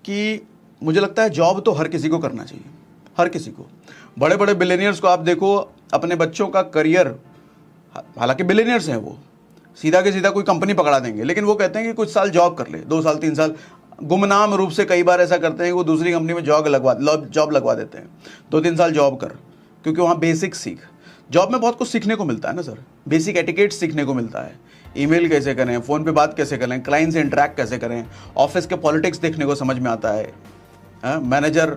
कि मुझे लगता है जॉब तो हर किसी को करना चाहिए, हर किसी को। बड़े बड़े बिलियनियर्स को आप देखो, अपने बच्चों का करियर, हालांकि बिलियनियर्स हैं वो, सीधा के सीधा कोई कंपनी पकड़ा देंगे, लेकिन वो कहते हैं कि कुछ साल जॉब कर ले, 2 साल 3 साल, गुमनाम रूप से कई बार ऐसा करते हैं कि वो दूसरी कंपनी में जॉब लगवा देते हैं, 2-3 साल जॉब कर, क्योंकि वहाँ बेसिक सीख। जॉब में बहुत कुछ सीखने को मिलता है ना सर, बेसिक एटिकेट सीखने को मिलता है, ईमेल कैसे करें, फ़ोन पे बात कैसे करें, क्लाइंट से इंटरेक्ट कैसे करें, ऑफिस के पॉलिटिक्स देखने को समझ में आता है। मैनेजर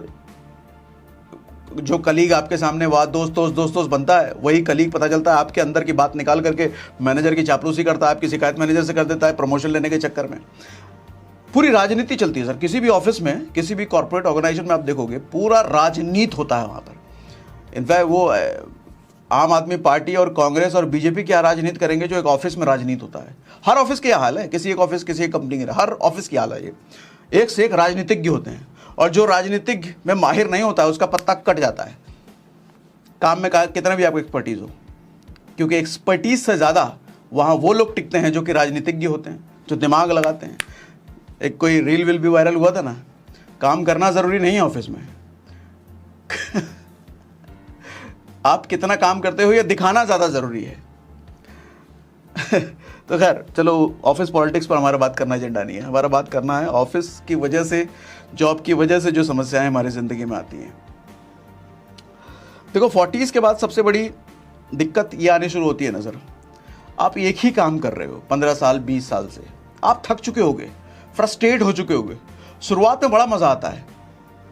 जो कलीग आपके सामने दोस्त बनता है, वही कलीग पता चलता है आपके अंदर की बात निकाल करके मैनेजर की चापलूसी करता है, आपकी शिकायत मैनेजर से कर देता है प्रमोशन लेने के चक्कर में। पूरी राजनीति चलती है सर, किसी भी ऑफिस में, किसी भी कॉर्पोरेट ऑर्गेनाइजेशन में आप देखोगे पूरा राजनीति होता है वहाँ पर। इनफैक्ट वो आम आदमी पार्टी और कांग्रेस और बीजेपी क्या राजनीति करेंगे जो एक ऑफिस में राजनीति होता है। हर ऑफिस की हाल है, किसी एक ऑफिस, किसी एक कंपनी की, हर ऑफिस की हाल है ये। एक से एक राजनीतिज्ञ होते हैं, और जो राजनीतिज्ञ में माहिर नहीं होता है उसका पत्ता कट जाता है, काम में कितना भी आपको एक्सपर्टीज हो, क्योंकि एक्सपर्टीज से ज़्यादा वहाँ वो लोग टिकते हैं जो कि राजनीतिज्ञ होते हैं, जो दिमाग लगाते हैं। एक कोई रील विल भी वायरल हुआ था ना, काम करना ज़रूरी नहीं है ऑफिस में आप कितना काम करते हो ये दिखाना ज़्यादा ज़रूरी है तो खैर चलो, ऑफिस पॉलिटिक्स पर हमारा बात करना एजेंडा नहीं है, हमारा बात करना है ऑफिस की वजह से, जॉब की वजह से जो समस्याएं हमारी ज़िंदगी में आती हैं। देखो 40s के बाद सबसे बड़ी दिक्कत ये आनी शुरू होती है ना सर, आप एक ही काम कर रहे हो 15 साल 20 साल से, आप थक चुके होगे, फ्रस्ट्रेट हो चुके होगे। शुरुआत में बड़ा मज़ा आता है,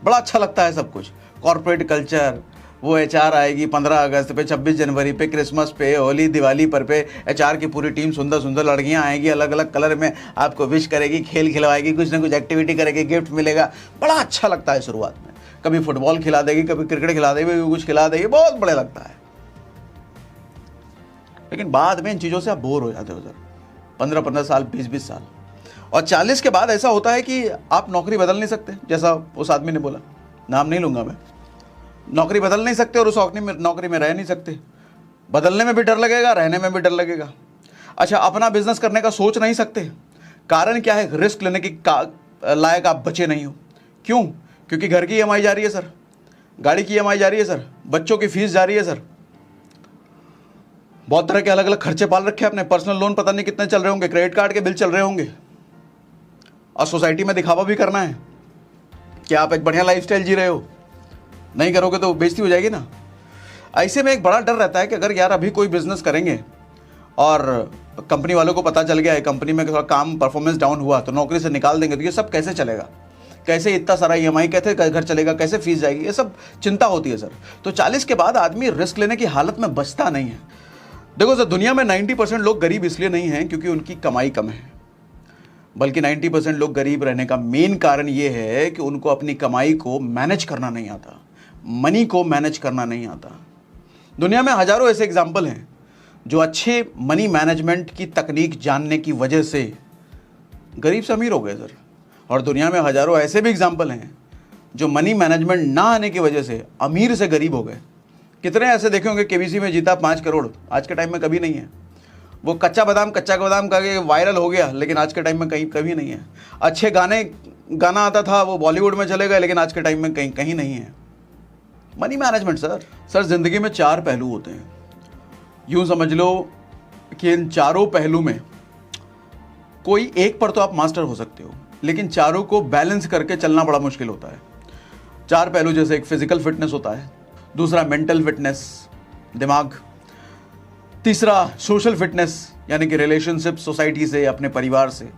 बड़ा अच्छा लगता है सब कुछ, कॉर्पोरेट कल्चर, वो HR आएगी 15 अगस्त पे, 26 जनवरी पे, क्रिसमस पे, होली दिवाली पर पे, HR की पूरी टीम, सुंदर सुंदर लड़कियां आएंगी अलग अलग कलर में, आपको विश करेगी, खेल खिलवाएगी, कुछ ना कुछ एक्टिविटी करेगी, गिफ्ट मिलेगा, बड़ा अच्छा लगता है शुरुआत में। कभी फुटबॉल खिला देगी, कभी क्रिकेट खिला देगी, कभी कुछ खिला देगी, बहुत बढ़िया लगता है। लेकिन बाद में इन चीज़ों से आप बोर हो जाते हो सर, 15-15 साल, 20-20 साल, और 40 के बाद ऐसा होता है कि आप नौकरी बदल नहीं सकते, जैसा उस आदमी ने बोला, नाम नहीं लूँगा मैं, नौकरी बदल नहीं सकते और उस नौकरी में रह नहीं सकते। बदलने में भी डर लगेगा, रहने में भी डर लगेगा। अच्छा, अपना बिजनेस करने का सोच नहीं सकते, कारण क्या है, रिस्क लेने की लायक आप बचे नहीं हो। क्यों? क्योंकि घर की EMI जा रही है सर, गाड़ी की EMI जा रही है सर, बच्चों की फीस जा रही है सर, बहुत तरह के अलग अलग खर्चे पाल रखे हैं अपने, पर्सनल लोन पता नहीं कितने चल रहे होंगे, क्रेडिट कार्ड के बिल चल रहे होंगे, और सोसाइटी में दिखावा भी करना है कि आप एक बढ़िया लाइफस्टाइल जी रहे हो। नहीं करोगे तो बेइज्जती हो जाएगी ना। ऐसे में एक बड़ा डर रहता है कि अगर यार अभी कोई बिजनेस करेंगे और कंपनी वालों को पता चल गया है, कंपनी में थोड़ा काम परफॉर्मेंस डाउन हुआ तो नौकरी से निकाल देंगे, तो ये सब कैसे चलेगा, कैसे इतना सारा EMI, कैसे घर चलेगा, कैसे फीस जाएगी, ये सब चिंता होती है सर। तो 40 के बाद आदमी रिस्क लेने की हालत में बचता नहीं है। देखो सर, दुनिया में 90% लोग गरीब इसलिए नहीं हैं क्योंकि उनकी कमाई कम है, बल्कि 90% लोग गरीब रहने का मेन कारण ये है कि उनको अपनी कमाई को मैनेज करना नहीं आता, मनी को मैनेज करना नहीं आता। दुनिया में हजारों ऐसे एग्जाम्पल हैं जो अच्छे मनी मैनेजमेंट की तकनीक जानने की वजह से गरीब से अमीर हो गए सर, और दुनिया में हजारों ऐसे भी एग्जाम्पल हैं जो मनी मैनेजमेंट ना आने की वजह से अमीर से गरीब हो गए। कितने ऐसे देखे होंगे, KBC में जीता 5 करोड़, आज के टाइम में कभी नहीं है। वो कच्चा बादाम करके वायरल हो गया, लेकिन आज के टाइम में कभी नहीं है। अच्छे गाना आता था, वो बॉलीवुड में चले गए, लेकिन आज के टाइम में कहीं नहीं है। मनी मैनेजमेंट सर ज़िंदगी में 4 पहलू होते हैं। यूं समझ लो कि इन चारों पहलू में कोई एक पर तो आप मास्टर हो सकते हो, लेकिन चारों को बैलेंस करके चलना बड़ा मुश्किल होता है। 4 पहलू, जैसे एक फिजिकल फिटनेस होता है, दूसरा मेंटल फिटनेस, दिमाग, तीसरा सोशल फिटनेस यानी कि रिलेशनशिप सोसाइटी से, अपने परिवार से,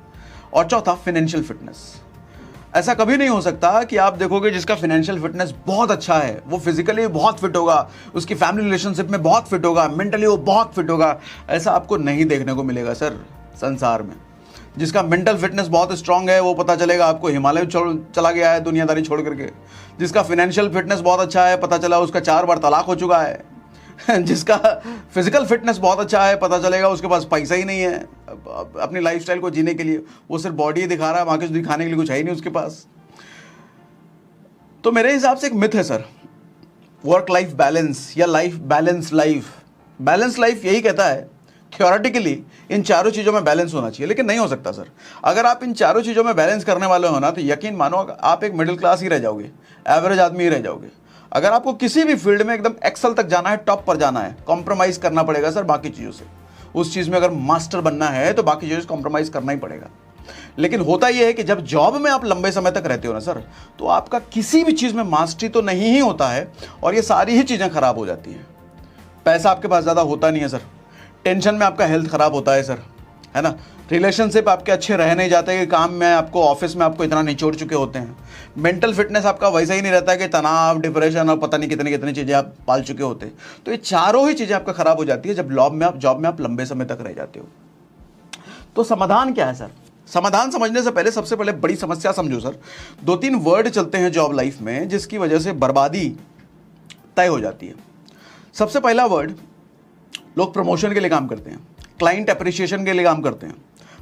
और चौथा फाइनेंशियल फिटनेस। ऐसा कभी नहीं हो सकता कि आप देखोगे जिसका फाइनेंशियल फिटनेस बहुत अच्छा है वो फिजिकली बहुत फिट होगा, उसकी फैमिली रिलेशनशिप में बहुत फिट होगा, मेंटली वो बहुत फिट होगा। ऐसा आपको नहीं देखने को मिलेगा सर संसार में। जिसका मेंटल फिटनेस बहुत स्ट्रांग है वो पता चलेगा आपको हिमालय चला गया है दुनियादारी छोड़ करके। जिसका फाइनेंशियल फिटनेस बहुत अच्छा है पता चला उसका 4 बार तलाक हो चुका है। जिसका फिजिकल फिटनेस बहुत अच्छा है पता चलेगा उसके पास पैसा ही नहीं है अपनी लाइफस्टाइल को जीने के लिए, वो सिर्फ बॉडी ही दिखा रहा है, बाकी दिखाने के लिए कुछ है ही नहीं उसके पास। तो मेरे हिसाब से एक मिथ है सर, वर्क लाइफ बैलेंस या life balance life. Balance life यही कहता है थ्योरेटिकली इन चारों चीज़ों में बैलेंस होना चाहिए, लेकिन नहीं हो सकता सर। अगर आप इन चारों चीज़ों में बैलेंस करने वाले हो ना, तो यकीन मानो आप एक मिडिल क्लास ही रह जाओगे, एवरेज आदमी ही रह जाओगे। अगर आपको किसी भी फील्ड में एकदम एक्सल तक जाना है, टॉप पर जाना है, कॉम्प्रोमाइज़ करना पड़ेगा सर बाकी चीज़ों से। उस चीज़ में अगर मास्टर बनना है तो बाकी चीज़ों से कॉम्प्रोमाइज़ करना ही पड़ेगा। लेकिन होता यह है कि जब जॉब में आप लंबे समय तक रहते हो ना सर, तो आपका किसी भी चीज़ में मास्टरी तो नहीं ही होता है, और ये सारी ही चीज़ें खराब हो जाती हैं। पैसा आपके पास ज़्यादा होता नहीं है सर, टेंशन में आपका हेल्थ खराब होता है सर, है ना। रिलेशनशिप आपके अच्छे रह नहीं जाते कि काम में आपको, ऑफिस में आपको इतना निचोड़ चुके होते हैं। मेंटल फिटनेस आपका वैसा ही नहीं रहता है कि तनाव, डिप्रेशन और पता नहीं कितनी कितनी चीज़ें आप पाल चुके होते हैं। तो ये चारों ही चीज़ें आपका खराब हो जाती है जब जॉब में आप लंबे समय तक रह जाते हो। तो समाधान क्या है सर? समाधान समझने से पहले सबसे पहले बड़ी समस्या समझो सर। 2-3 वर्ड चलते हैं जॉब लाइफ में जिसकी वजह से बर्बादी तय हो जाती है। सबसे पहला वर्ड, लोग प्रमोशन के लिए काम करते हैं, क्लाइंट अप्रिशिएशन के लिए काम करते हैं।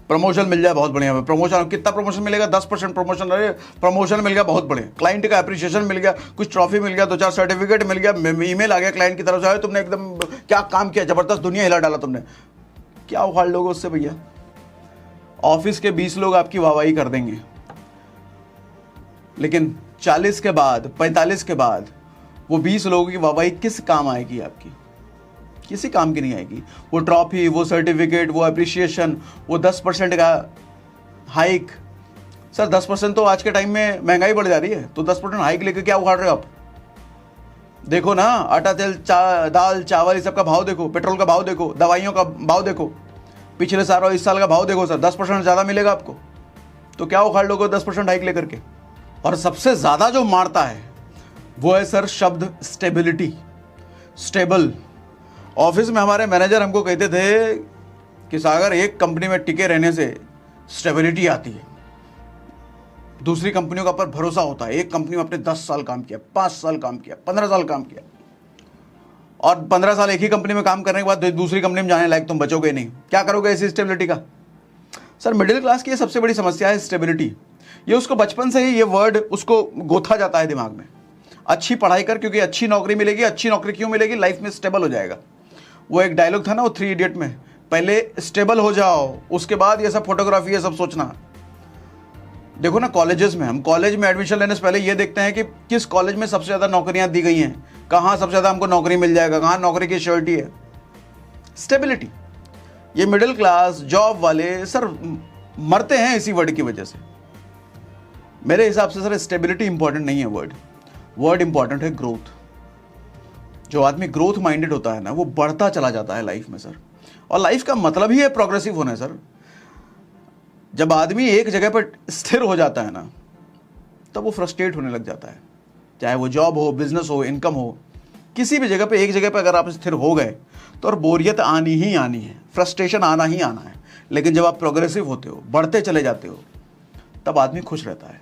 प्रमोशन मिल जाए बहुत बढ़िया, प्रमोशन कितना प्रमोशन मिलेगा, 10% प्रमोशन, अरे प्रमोशन मिल गया बहुत बढ़िया, क्लाइंट का अप्रिशिएशन मिल गया, कुछ ट्रॉफी मिल गया, 2-4 सर्टिफिकेट मिल गया, ईमेल आ गया क्लाइंट की तरफ से, तुमने एकदम क्या काम किया, जबरदस्त, दुनिया हिला डाला तुमने। क्या उखाड़ लोगे उससे भैया? ऑफिस के 20 लोग आपकी वाहवाही कर देंगे, लेकिन 40 के बाद, 45 के बाद वो 20 लोगों की वाहवाही किस काम आएगी आपकी? किसी काम की नहीं आएगी। वो ट्रॉफी, वो सर्टिफिकेट, वो अप्रिशिएशन, वो 10% का हाइक। सर 10% तो आज के टाइम में महंगाई बढ़ जा रही है, तो 10% हाइक लेकर क्या उखाड़ रहे हो आप? देखो ना, आटा, तेल, दाल, चावल, इस सब का भाव देखो, पेट्रोल का भाव देखो, दवाइयों का भाव देखो, पिछले साल और इस साल का भाव देखो सर, 10% ज़्यादा मिलेगा आपको, तो क्या उखाड़ लोगे 10% हाइक लेकर के? और सबसे ज़्यादा जो मारता है वो है सर शब्द स्टेबिलिटी, स्टेबल। ऑफिस में हमारे मैनेजर हमको कहते थे कि सागर, एक कंपनी में टिके रहने से स्टेबिलिटी आती है, दूसरी कंपनियों का पर भरोसा होता है। एक कंपनी में आपने 10 साल काम किया, 5 साल काम किया, 15 साल काम किया, और 15 साल एक ही कंपनी में काम करने के बाद दूसरी कंपनी में जाने लायक तुम बचोगे नहीं, क्या करोगे ऐसी स्टेबिलिटी का? सर मिडिल क्लास की ये सबसे बड़ी समस्या है, स्टेबिलिटी। ये उसको बचपन से ही ये वर्ड उसको गोथा जाता है दिमाग में। अच्छी पढ़ाई कर, क्योंकि अच्छी नौकरी मिलेगी। अच्छी नौकरी क्यों मिलेगी? लाइफ में स्टेबल हो जाएगा। वो एक डायलॉग था ना वो 3 इडियट में, पहले स्टेबल हो जाओ, उसके बाद ये सब फोटोग्राफी, ये सब सोचना। देखो ना कॉलेजेस में, हम कॉलेज में एडमिशन लेने से पहले ये देखते हैं कि किस कॉलेज में सबसे ज़्यादा नौकरियां दी गई हैं, कहाँ सबसे ज़्यादा हमको नौकरी मिल जाएगा, कहाँ नौकरी की श्योरिटी है। स्टेबिलिटी। ये मिडिल क्लास जॉब वाले सर मरते हैं इसी वर्ड की वजह से। मेरे हिसाब से सर स्टेबिलिटी इंपॉर्टेंट नहीं है वर्ड इंपॉर्टेंट है ग्रोथ। जो आदमी ग्रोथ माइंडेड होता है ना, वो बढ़ता चला जाता है लाइफ में सर। और लाइफ का मतलब ही है प्रोग्रेसिव होना है सर। जब आदमी एक जगह पर स्थिर हो जाता है ना, तब वो फ्रस्ट्रेट होने लग जाता है। चाहे वो जॉब हो, बिजनेस हो, इनकम हो, किसी भी जगह पे, एक जगह पे अगर आप स्थिर हो गए तो और बोरियत आनी ही आनी है, फ्रस्ट्रेशन आना ही आना है। लेकिन जब आप प्रोग्रेसिव होते हो, बढ़ते चले जाते हो, तब आदमी खुश रहता है।